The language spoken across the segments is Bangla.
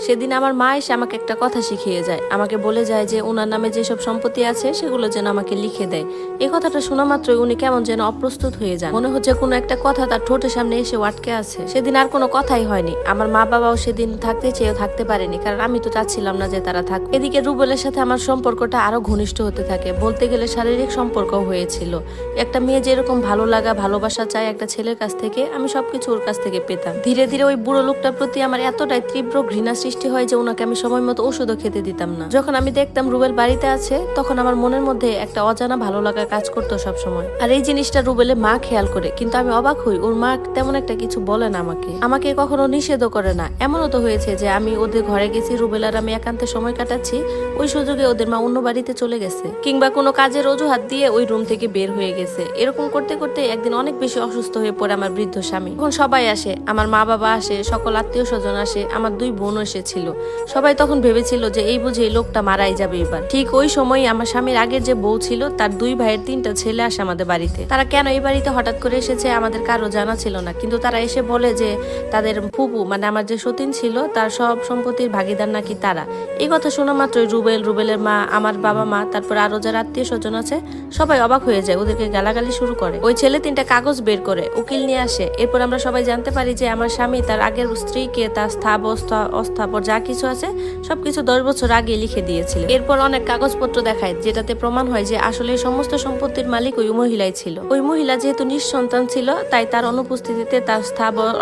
সেদিন আমার মা এসে আমাকে একটা কথা শিখিয়ে যায়, আমাকে বলে যায় যে ওনার নামে যেসব সম্পত্তি আছে সেগুলো যেন আমাকে লিখে দেয়। এই কথাটা শোনা মাত্রই উনি কেমন যেন অপ্রস্তুত হয়ে যান, মনে হচ্ছে কোনো একটা কথা তার ঠোঁটের সামনে এসে আটকে আছে। সেদিন আর কোনো কথাই হয়নি। আমার মা বাবাও সেদিন থাকতে চেয়েও থাকতে পারেনি, কারণ আমি তো চাচ্ছিলাম না যে তারা থাক। এদিকে রুবেলের সাথে আমার সম্পর্কটা আরো ঘনিষ্ঠ হতে থাকে, বলতে গেলে শারীরিক সম্পর্কও হয়েছিল। একটা মেয়ে যেরকম ভালো লাগা ভালোবাসা চায় একটা ছেলের কাছ থেকে, আমি সবকিছু ওর কাছ থেকে পেতাম। ধীরে ধীরে ওই বুড়ো লোকটার প্রতি আমার এতটাই তীব্র ঘৃণা সৃষ্টি হয় যে ওনাকে আমি সময় মতো ওষুধও খেতে দিতাম না। যখন আমি দেখতাম রুবেল বাড়িতে আছে, তখন আমার মনের মধ্যে একটা অজানা ভালো লাগা কাজ করতো সবসময়। আর এই জিনিসটা রুবেলের মা খেয়াল করে, কিন্তু আমি অবাক হই ওর মা তেমন একটা কিছু বলে না আমাকে কখনো নিষেধও করে না। এমনও তো হয়েছে যে আমি ওদের ঘরে গেছি, রুবেল আর আমি একান্তে সময় কাটাচ্ছি, ওই সুযোগে ওদের মা অন্য বাড়িতে চলে গেছে, কিংবা কোনো কাজের অজুহাত দিয়ে ওই রুম থেকে বের হয়ে গেছে। এরকম করতে করতে একদিন অনেক বেশি অসুস্থ হয়ে পড়ে আমার বৃদ্ধ স্বামী। তখন সবাই আসে, আমার মা বাবা আসে, সকল আত্মীয় স্বজন আসে, আমার 2 বোন এসেছিল। সবাই তখন ভেবেছিল যে এই বুঝে এই লোকটা মারাই যাবে এবার। ঠিক ওই সময় আমার স্বামীর আগের যে বউ ছিল তার 2 ভাইয়ের 3টা ছেলে আসে আমাদের বাড়িতে। তারা কেন এই বাড়িতে হঠাৎ করে এসেছে আমাদের কারো জানা ছিল না, কিন্তু তারা এসে বলে যে তাদের ফুপু মানে আমার যে সতীন ছিল তার সব সম্পত্তির ভাগিদার নাকি তারা। এই কথা শোনা মাত্রই রুবেলের মা, আমার বাবা মা, তারপর আরো যারা আত্মীয় স্বজন আছে সবাই অবাক হয়ে যায়, ওদেরকে গালাগালি শুরু করে। ওই ছেলে 3টা কাগজ বের করে উকিল নিয়ে আসে। এরপর আমরা সবাই জানতে পারি যে আমার স্বামী তার আগের স্ত্রীকে তার অস্থাপর যা কিছু আছে সবকিছু 10 বছর আগে লিখে দিয়েছিল। এরপর অনেক কাগজপত্র দেখায়, যেটাতে প্রমাণ হয় যে আসলে সমস্ত সম্পত্তির মালিক ওই মহিলাই ছিল। ওই মহিলা যেহেতু নিঃসন্তান ছিল, তাই তার অনুপস্থিতিতে তার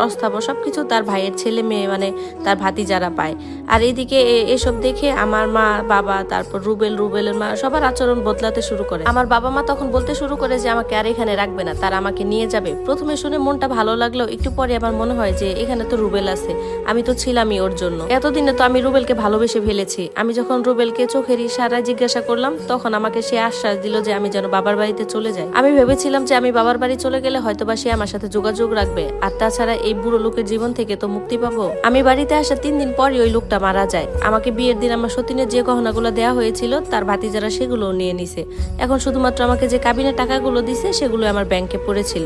অস্থাবর সবকিছু তার ভাইয়ের ছেলে মেয়ে মানে তার ভাতিজারা পায়। আর এইদিকে এসব দেখে আমার মা বাবা, তারপর রুবেলের মা সবার আচরণ বদলাতে শুরু করে। আমার বাবা মা তখন বলতে শুরু করে যে আমাকে আর এখানে রাখবে না, তারা আমাকে নিয়ে যাবে। প্রথমে শুনে মনটা ভালো লাগলো, একটু পরে আমার মনে হয় যে এখানে তো রুবেল আছে, আমি তো ছিলামই ওর জন্য। এতদিনে তো আমি রুবেলকে ভালোবেসে ফেলেছি। আমি যখন রুবেলকে চোখের ইশারায় জিজ্ঞাসা করলাম, তখন আমাকে সে আশ্বাস দিল যে আমি যেন বাবার বাড়িতে চলে যাই। আমি ভেবেছিলাম যে আমি বাবার বাড়ি চলে গেলে হয়তোবা সে আমার সাথে যোগাযোগ রাখবে, আর তাছাড়া এই বুড়ো লোকের জীবন থেকে তো মুক্তি পাবো। আমি বাড়িতে আসা 3 দিন পরই ওই লোকটা মারা যায়। আমাকে বিয়ের দিন আমার সতীনের যে গহনাগুলো দেওয়া হয়েছিল তার ভাতিজারা সেগুলো নিয়ে নিছে। এখন শুধুমাত্র আমাকে যে কাবিনের টাকাগুলো দিছে সেগুলো আমার ব্যাংকে পড়েছিল।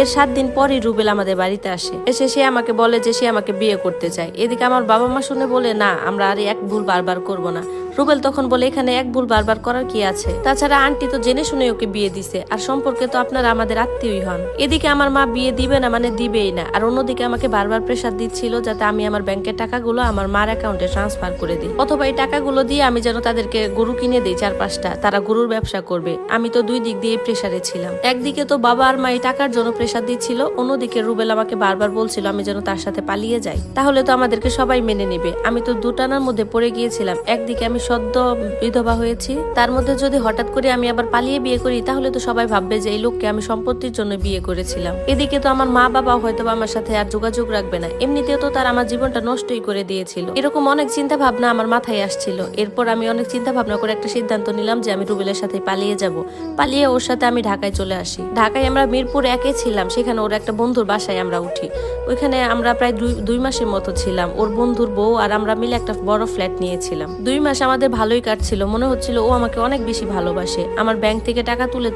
এর 7 দিন পরই রুবেল আমাদের বাড়িতে আসে। এসে সে আমাকে বলে যে সে আমাকে বিয়ে করতে চায়। এদিকে আমার বাবা মা শুনে বলে না, আমরা আর এক ভুল বারবার করব না। রুবেল তখন বলে এখানে এক ভুল বারবার করার কি আছে, তাছাড়া আন্টি তো জেনে শুনে ওকে বিয়ে দিছে, আর সম্পর্কে তো আপনারা আমাদের আত্মীয়ই হন। এদিকে আমার মা বিয়ে দিবে না মানে দিবেই না, আর অন্যদিকে আমাকে বারবার প্রেসার দিচ্ছিল যাতে আমি আমার ব্যাংকের টাকাগুলো আমার মার অ্যাকাউন্টে ট্রান্সফার করে দিই, অথবা এই টাকাগুলো দিয়ে আমি যেন তাদেরকে গরু কিনে দিই 4-5টা, তারা গরুর ব্যবসা করবে। আমি তো 2 দিক দিয়ে প্রেসারে ছিলাম। একদিকে তো বাবা আর মা এই টাকার জন্য প্রেসার দিচ্ছিল, অন্যদিকে রুবেল আমাকে বারবার বলছিল আমি যেন তার সাথে পালিয়ে যাই, তাহলে তো আমাদেরকে সবাই মেনে নেবে। আমি তো দুটানার মধ্যে পড়ে গিয়েছিলাম। একদিকে আমি সদ্য বিধবা হয়েছি, তার মধ্যে যদি হঠাৎ করে আমি আবার পালিয়ে বিয়ে করি তাহলে তো সবাই ভাববে যে এই লোককে আমি সম্পত্তির জন্য বিয়ে করেছিলাম। এদিকে তো আমার মা বাবা হয়তো আমার সাথে আর যোগাযোগ রাখবে না, এমনিতেও তো তার আমার জীবনটা নষ্টই করে দিয়েছিল। এরকম অনেক চিন্তা ভাবনা আমার মাথায় আসছিল। এরপর আমি অনেক চিন্তা ভাবনা করে একটা সিদ্ধান্ত নিলাম যে আমি রুবেলের সাথে পালিয়ে যাব। পালিয়ে ওর সাথে আমি ঢাকায় চলে আসি। ঢাকায় আমরা মিরপুর 1-এ ছিলাম, সেখানে ওর একটা বন্ধুর বাসায় আমরা উঠি। ওইখানে আমরা প্রায় 2 মাসের মতো ছিলাম। ওর বন্ধুর বউ আর আমরা মিলে একটা বড় ফ্ল্যাট নিয়েছিলাম। 2 মাস আমাদের ভালোই কাটছিল, মনে হচ্ছিল ও আমাকে অনেক বেশি ভালোবাসে। আমার ব্যাংক থেকে টাকা তুলে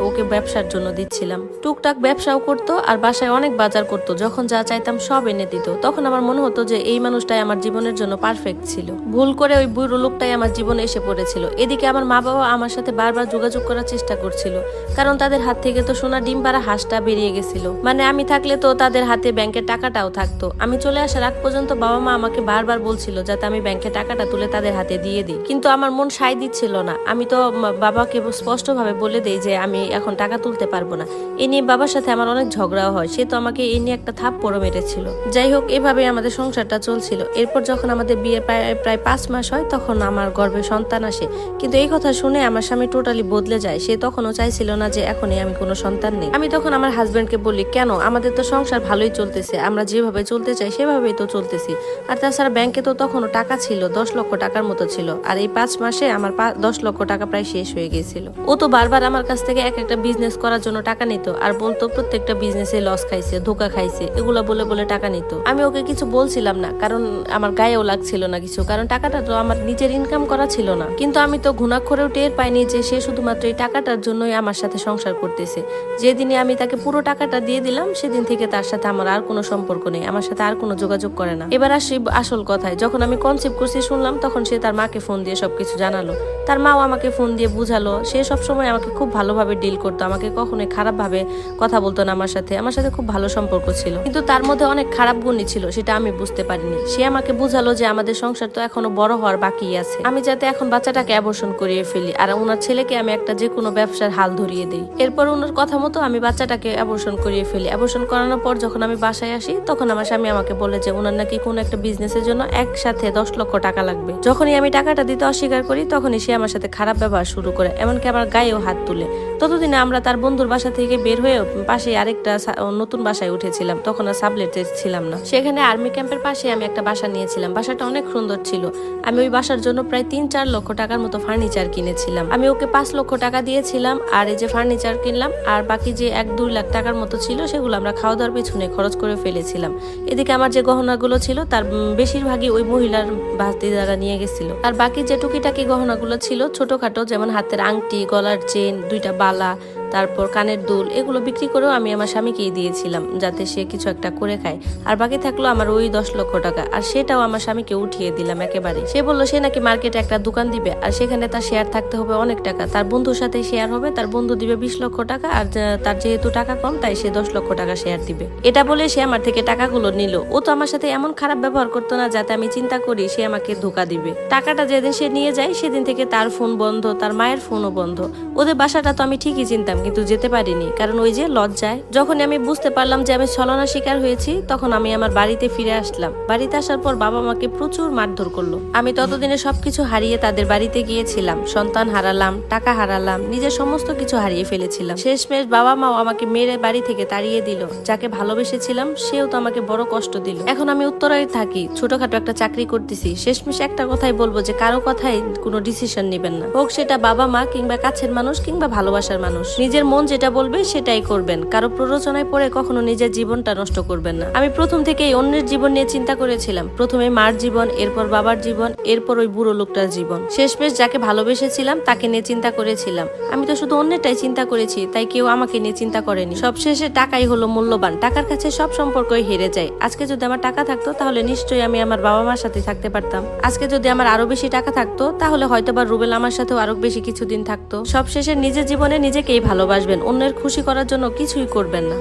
ওকে ব্যবসার জন্য দিচ্ছিলাম। টুকটাক ব্যবসাও করতো আর বাসায় অনেক বাজার করতো, যখন যা চাইতাম সব এনে দিত। তখন আমার মনে হতো যে এই মানুষটাই আমার জীবনের জন্য পারফেক্ট ছিল। ভুল করে ওই বুড়ো লোকটাই আমার জীবনে এসে পড়েছিল। এদিকে আমার মা বাবা আমার সাথে বারবার যোগাযোগ করার চেষ্টা করছিল, কারণ তাদের হাত থেকে তো সোনা ডিম পাড়া হাঁসটা বেরিয়ে গেছিল। মানে আমি থাকলে তো তাদের হাতে ব্যাংকের টাকাটাও থাকতো। আমি চলে আসার আগ পর্যন্ত বাবা মা আমাকে বারবার বলছিল যাতে আমি ব্যাংকের টাকাটা তুলে তাদের হাতে দিয়ে দিই, কিন্তু আমার মন সায় দিচ্ছিল না। আমি তো বাবাকে স্পষ্টভাবে বলে দেই যে আমি এখন টাকা তুলতে পারবো না। এ নিয়ে বাবার সাথে আমার অনেক ঝগড়াও হয়, সে তো আমাকে এই নিয়ে একটা থাপ্পড়ও মেরেছিল। যাই হোক, এভাবে আমাদের সংসারটা চলছিল। এরপর যখন আমাদের বিয়ে প্রায় 5 মাস হয়, তখন আমার গর্ভে সন্তান আসে। কিন্তু এই কথা শুনে আমার স্বামী টোটালি বদলে যায়। সে তখনও চাইছিল না যে এখনই আমি কোনো সন্তান নেই। আমি তখন আমার হাজবেন্ডকে বলি, কেন, আমাদের তো সংসার ভালোই চলতেছে, আমরা যেভাবে চলতে চাই সেভাবেই তো চলতেছি, আর তাছাড়া ব্যাংকে তো তখনও টাকা ছিল ছিল 10 লক্ষ টাকার মতো ছিল, আর এই 5 মাসে আমার 10 লক্ষ টাকা প্রায় শেষ হয়ে গিয়েছিল। ও তো বারবার আমার কাছ থেকে এক একটা বিজনেস করার জন্য টাকা নিত, আর বলতো প্রত্যেকটা বিজনেসে লস খাইছে, ধোকা খাইছে, এগুলা বলে বলে টাকা নিত। আমি ওকে কিছু বলছিলাম না, কারণ আমার গায়েও লাগছিল না কিছু, কারণ টাকাটা তো আমার নিজের ইনকাম করা ছিল না। কিন্তু আমি তো ঘুণাক্ষরেও টের পাইনি যে সে শুধুমাত্র এই টাকাটার জন্যই আমার সাথে সংসার করতেছে। যেদিনে আমি তাকে পুরো টাকাটা দিয়ে দিলাম, সেদিন থেকে তার সাথে আমার আর কোনো সম্পর্ক নেই, আমার সাথে আর কোনো যোগাযোগ করে না। এবার আসি আসল কথায়। যখন আমি কনসেপ্ট করছি শুনলাম, তখন সে তার মাকে ফোন দিয়ে সবকিছু জানালো। তার মাও আমাকে ফোন দিয়ে বুঝালো। সে সবসময় আমাকে খুব ভালোভাবে ডিল করতো, আমাকে কখনোই খারাপভাবে কথা বলতো না। আমার সাথে খুব ভালো সম্পর্ক ছিল, কিন্তু তার মধ্যে অনেক খারাপ গুণই ছিল, সেটা আমি বুঝতে পারিনি। সে আমাকে বুঝালো যে আমাদের সংসার তো এখনো বড় হওয়ার বাকি আছে, আমি যাতে এখন বাচ্চাটাকে অ্যাবর্শন করিয়ে ফেলি, আর ওনার ছেলেকে আমি একটা যে কোনো ব্যবসার হাল ধরিয়ে দিই। এরপর ওনার কথা মতো আমি বাচ্চাটাকে অ্যাবর্শন করিয়ে ফেলি। অ্যাবর্শন করানোর পর যখন আমি বাসায় আসি, তখন আমার স্বামী আমাকে বলে যে ওনার নাকি কোনো একটা বিজনেসের জন্য একসাথে 10 লক্ষ টাকা লাগবে। যখনই আমি টাকাটা দিতে অস্বীকার করি, তখনই সে আমার সাথে খারাপ ব্যবহার শুরু করে, এমনকি আমার গায়েও হাত তুলে। ততদিনে আমরা তার বন্ধুর বাসা থেকে বের হয়ে পাশে আরেকটা নতুন বাসায় উঠেছিলাম। তখন আর সাবলেটে ছিলাম না, সেখানে আর্মি ক্যাম্পের পাশে আমি একটা বাসা নিয়েছিলাম। বাসাটা অনেক সুন্দর ছিল। আমি ওই বাসার জন্য প্রায় 3-4 লক্ষ টাকার মতো ফার্নিচার কিনেছিলাম। আমি ওকে 5 লক্ষ টাকা দিয়েছিলাম, আর এই যে ফার্নিচার কিনলাম, আর বাকি যে 1-2 লাখ টাকার মতো ছিল, সেগুলো আমরা খাওয়া দাওয়ার পিছনে খরচ করে ফেলেছিলাম। এদিকে আমার যে গহনাগুলো ছিল, তার বেশিরভাগই ওই মহিলার ভাতিজারা নিয়ে গেছিল। আর বাকি যে টুকিটাকি গহনাগুলো ছিল ছোটখাটো, যেমন হাতের আংটি, গলার চেন, 2টা বালা, তারপর কানের দুল, এগুলো বিক্রি করেও আমি আমার স্বামীকেই দিয়েছিলাম, যাতে সে কিছু একটা করে খায়। আর বাকি থাকলো আমার ওই 10 লক্ষ টাকা, আর সেটাও আমার স্বামীকে উঠিয়ে দিলাম একেবারে। সে বললো সে নাকি মার্কেটে একটা দোকান দিবে, আর সেখানে তার শেয়ার থাকতে হবে অনেক টাকা। তার বন্ধুর সাথে শেয়ার হবে, তার বন্ধু দিবে 20 লক্ষ টাকা, আর তার যেহেতু টাকা কম, তাই সে 10 লক্ষ টাকা শেয়ার দিবে। এটা বলে সে আমার থেকে টাকাগুলো নিল। ও তো আমার সাথে এমন খারাপ ব্যবহার করতো না, যাতে আমি চিন্তা করি সে আমাকে ধোকা দিবে। টাকাটা যেদিন সে নিয়ে যায়, সেদিন থেকে তার ফোন বন্ধ, তার মায়ের ফোনও বন্ধ। ওদের বাসাটা তো আমি ঠিকই চিনতাম, কিন্তু যেতে পারিনি, কারণ ওই যে লজ্জায়। যখন আমি বুঝতে পারলাম যে আমি ছলনার শিকার হয়েছি, তখন আমি আমার বাড়িতে ফিরে আসলাম। বাড়িতে আসার পর বাবা আমাকে প্রচুর মারধর করলো। আমি ততদিনে সবকিছু হারিয়ে তাদের বাড়িতে গিয়েছিলাম। সন্তান হারালাম, টাকা হারালাম, নিজের সমস্ত কিছু হারিয়ে ফেলেছিলাম। শেষমেশ বাবা মাও আমাকে মেরে বাড়ি থেকে তাড়িয়ে দিল। যাকে ভালোবেসেছিলাম সেও তো আমাকে বড় কষ্ট দিল। এখন আমি উত্তরায় থাকি, ছোটখাটো একটা চাকরি করতেছি। শেষমেশ একটা কথাই বলবো যে কারো কথাই কোনো ডিসিশন নেবেন না, হোক সেটা বাবা মা কিংবা কাছের মানুষ কিংবা ভালোবাসার মানুষ। নিজের মন যেটা বলবে সেটাই করবেন, কারো প্ররোচনায় পড়ে কখনো নিজের জীবনটা নষ্ট করবেন না। আমি প্রথম থেকেই অন্যের জীবন নিয়ে চিন্তা করেছিলাম। প্রথমে মার জীবন, এরপর বাবার জীবন, এরপর ওই বুড়ো লোকটার জীবন। শেষমেশ যাকে ভালোবেসেছিলাম তাকে নিয়ে চিন্তা করেছিলাম। আমি তো শুধু অন্যটাই চিন্তা করেছি, তাই কেউ আমাকে নিয়ে চিন্তা করেনি। সবশেষে টাকাই হলো মূল্যবান, টাকার কাছে সব সম্পর্কই হেরে যায়। আজকে যদি আমার টাকা থাকতো, তাহলে নিশ্চয়ই আমি আমার বাবা মার সাথে থাকতে পারতাম। আজকে যদি আমার আরো বেশি টাকা থাকতো, তাহলে হয়তোবা রুবেল আমার সাথেও আরো বেশি কিছুদিন থাকতো। সবশেষে নিজের জীবনে নিজেকেই ভালোবাসবেন, অন্যের খুশি করার জন্য কিছুই করবেন না।